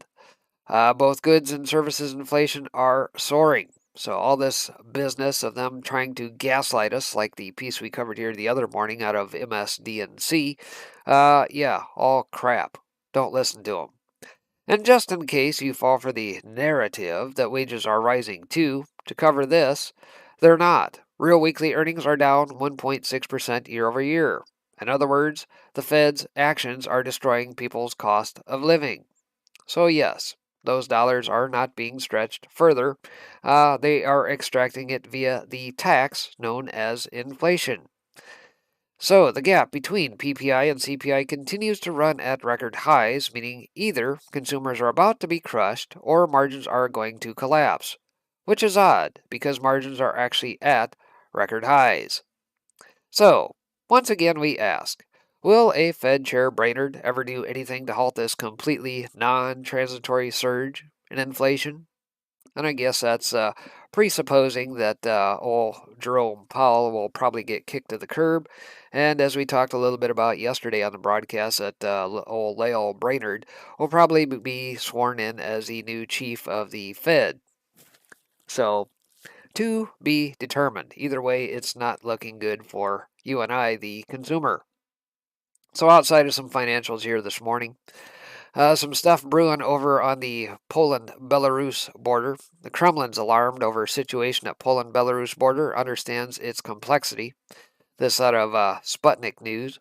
S2: Both goods and services inflation are soaring. So all this business of them trying to gaslight us, like the piece we covered here the other morning out of MSDNC, yeah, all crap. Don't listen to them. And just in case you fall for the narrative that wages are rising too, to cover this, they're not. Real weekly earnings are down 1.6% year over year. In other words, the Fed's actions are destroying people's cost of living. So, yes, those dollars are not being stretched further. They are extracting it via the tax known as inflation. So, the gap between PPI and CPI continues to run at record highs, meaning either consumers are about to be crushed or margins are going to collapse. Which is odd, because margins are actually at record highs. So, once again, we ask, will a Fed Chair Brainerd ever do anything to halt this completely non transitory surge in inflation? And I guess that's presupposing that old Jerome Powell will probably get kicked to the curb. And as we talked a little bit about yesterday on the broadcast, that old Lael Brainerd will probably be sworn in as the new chief of the Fed. So, to be determined. Either way, it's not looking good for you and I, the consumer. So, outside of some financials here this morning, some stuff brewing over on the Poland-Belarus border. The Kremlin's alarmed over situation at Poland-Belarus border, understands its complexity. This out of Sputnik News.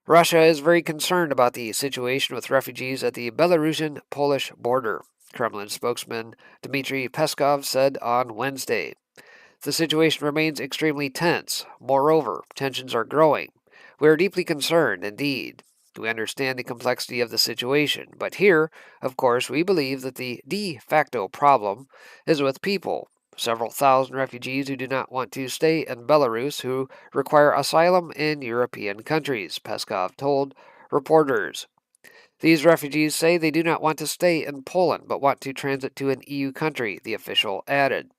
S2: Russia is very concerned about the situation with refugees at the Belarusian-Polish border, Kremlin spokesman Dmitry Peskov said on Wednesday. The situation remains extremely tense. Moreover, tensions are growing. We are deeply concerned, indeed. We understand the complexity of the situation, but here, of course, we believe that the de facto problem is with people. Several thousand refugees who do not want to stay in Belarus who require asylum in European countries, Peskov told reporters. These refugees say they do not want to stay in Poland but want to transit to an EU country, the official added.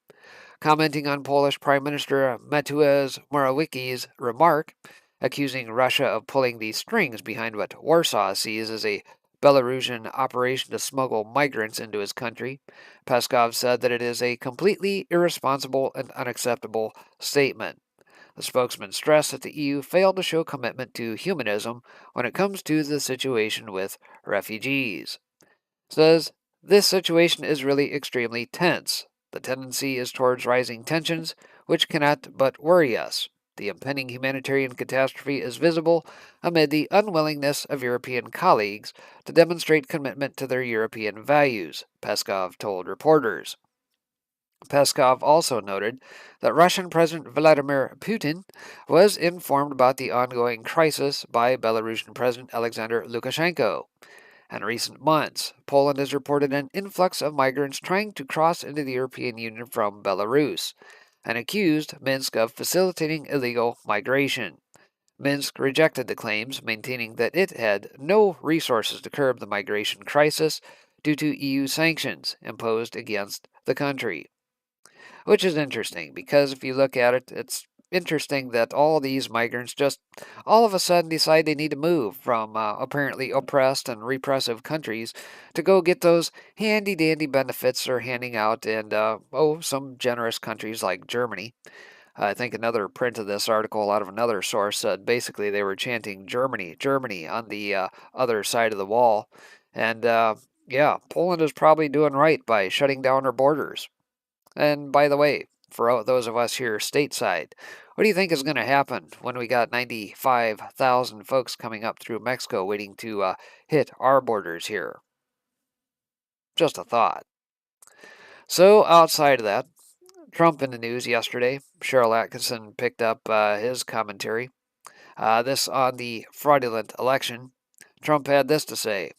S2: Commenting on Polish Prime Minister Mateusz Morawiecki's remark, accusing Russia of pulling the strings behind what Warsaw sees as a Belarusian operation to smuggle migrants into his country, Peskov said that it is a completely irresponsible and unacceptable statement. The spokesman stressed that the EU failed to show commitment to humanism when it comes to the situation with refugees. Says, this situation is really extremely tense. The tendency is towards rising tensions, which cannot but worry us. The impending humanitarian catastrophe is visible amid the unwillingness of European colleagues to demonstrate commitment to their European values, Peskov told reporters. Peskov also noted that Russian President Vladimir Putin was informed about the ongoing crisis by Belarusian President Alexander Lukashenko. In recent months, Poland has reported an influx of migrants trying to cross into the European Union from Belarus, and accused Minsk of facilitating illegal migration. Minsk rejected the claims, maintaining that it had no resources to curb the migration crisis due to EU sanctions imposed against the country. Which is interesting, because if you look at it, it's interesting that all these migrants just all of a sudden decide they need to move from apparently oppressed and repressive countries to go get those handy dandy benefits they're handing out in, some generous countries like Germany. I think another print of this article out of another source said basically they were chanting Germany, Germany on the other side of the wall. And yeah, Poland is probably doing right by shutting down her borders. And by the way, for those of us here stateside, what do you think is going to happen when we got 95,000 folks coming up through Mexico waiting to hit our borders here? Just a thought. So, outside of that, Trump in the news yesterday. Cheryl Atkinson picked up his commentary. This on the fraudulent election. Trump had this to say.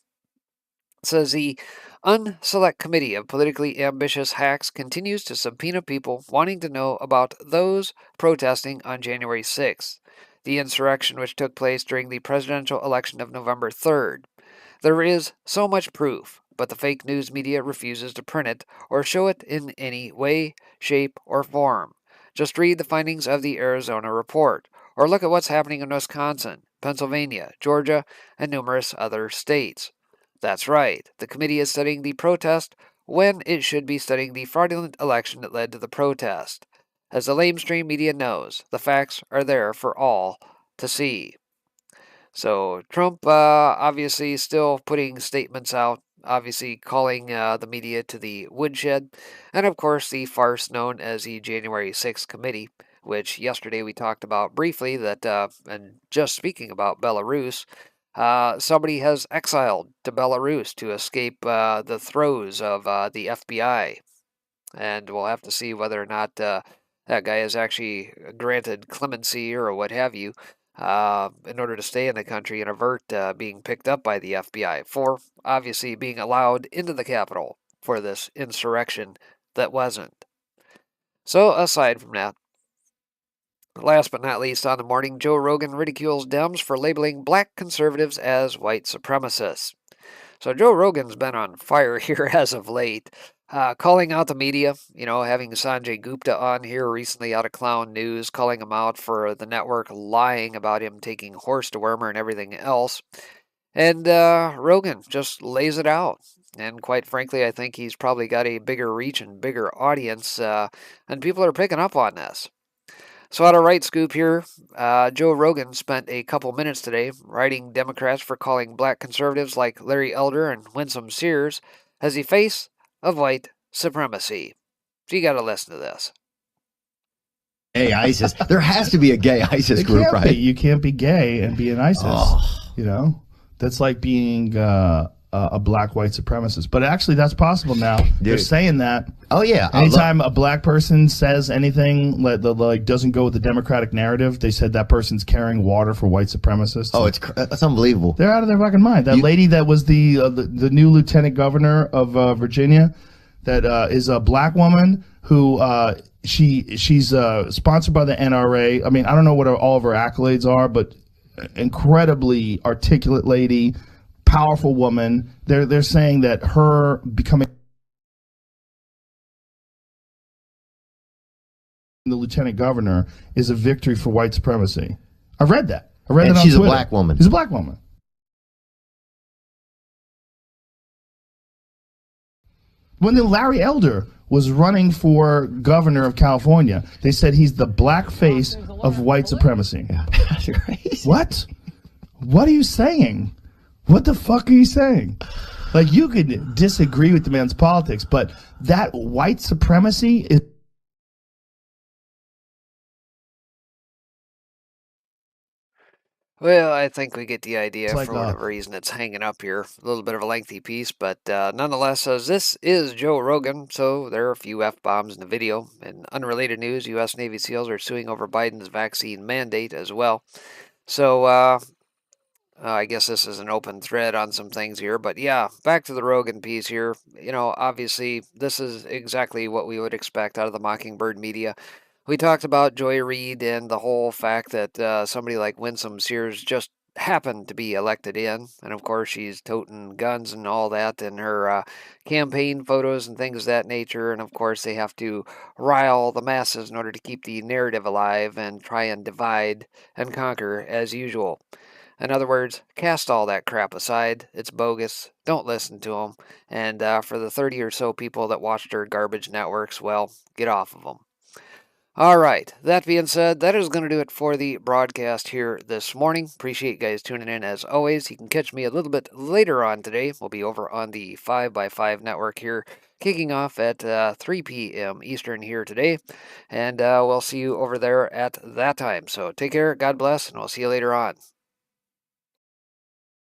S2: It says the Unselect Committee of Politically Ambitious Hacks continues to subpoena people wanting to know about those protesting on January 6th, the insurrection which took place during the presidential election of November 3rd. There is so much proof, but the fake news media refuses to print it or show it in any way, shape, or form. Just read the findings of the Arizona report, or look at what's happening in Wisconsin, Pennsylvania, Georgia, and numerous other states. That's right, the committee is studying the protest when it should be studying the fraudulent election that led to the protest. As the lamestream media knows, the facts are there for all to see. So Trump obviously still putting statements out, obviously calling the media to the woodshed, and of course the farce known as the January 6th committee, which yesterday we talked about briefly, that, and just speaking about Belarus, somebody has exiled to Belarus to escape the throes of the FBI. And we'll have to see whether or not that guy is actually granted clemency or what have you in order to stay in the country and avert being picked up by the FBI for obviously being allowed into the Capitol for this insurrection that wasn't. So, aside from that, last but not least on the morning, Joe Rogan ridicules Dems for labeling black conservatives as white supremacists. So Joe Rogan's been on fire here as of late, calling out the media, having Sanjay Gupta on here recently out of Clown News, calling him out for the network lying about him taking horse dewormer and everything else. And Rogan just lays it out. And quite frankly, I think he's probably got a bigger reach and bigger audience, and people are picking up on this. So out of Right Scoop here, Joe Rogan spent a couple minutes today writing Democrats for calling black conservatives like Larry Elder and Winsome Sears as the face of white supremacy. So you got to listen to this.
S3: Gay ISIS. There has to be a gay ISIS group, right?
S4: You can't be gay and be an ISIS.
S3: Oh.
S4: That's like being a black white supremacist. But actually, that's possible now.
S3: Dude.
S4: They're saying that.
S3: Oh yeah.
S4: Anytime a black person says anything like doesn't go with the Democratic narrative, they said that person's carrying water for white supremacists.
S3: Oh, it's unbelievable.
S4: They're out of their fucking mind. That lady that was the new lieutenant governor of Virginia, that is a black woman who she's sponsored by the NRA. I mean, I don't know what all of her accolades are, but incredibly articulate lady, powerful woman. They're saying that her becoming the lieutenant governor is a victory for white supremacy. I read that. I read that on
S3: Twitter.
S4: She's
S3: a black woman.
S4: She's a black woman. When the Larry Elder was running for governor of California, they said he's the black face of white supremacy.
S3: Yeah, that's crazy.
S4: What? What are you saying? What the fuck are you saying? Like, you could disagree with the man's politics, but that white supremacy is...
S2: Well, I think we get the idea.
S4: Like
S2: For whatever reason it's hanging up here. A little bit of a lengthy piece, but nonetheless, as this is Joe Rogan, so there are a few F-bombs in the video. In unrelated news, U.S. Navy SEALs are suing over Biden's vaccine mandate as well. So I guess this is an open thread on some things here, but yeah, back to the Rogan piece here. You know, obviously, this is exactly what we would expect out of the Mockingbird media. We talked about Joy Reid and the whole fact that somebody like Winsome Sears just happened to be elected in. And of course, she's toting guns and all that in her campaign photos and things of that nature. And of course, they have to rile the masses in order to keep the narrative alive and try and divide and conquer as usual. In other words, cast all that crap aside. It's bogus. Don't listen to them. And for the 30 or so people that watched her garbage networks, well, get off of them. All right. That being said, that is going to do it for the broadcast here this morning. Appreciate you guys tuning in as always. You can catch me a little bit later on today. We'll be over on the 5x5 network here, kicking off at 3 p.m. Eastern here today. And we'll see you over there at that time. So take care, God bless, and we'll see you later on.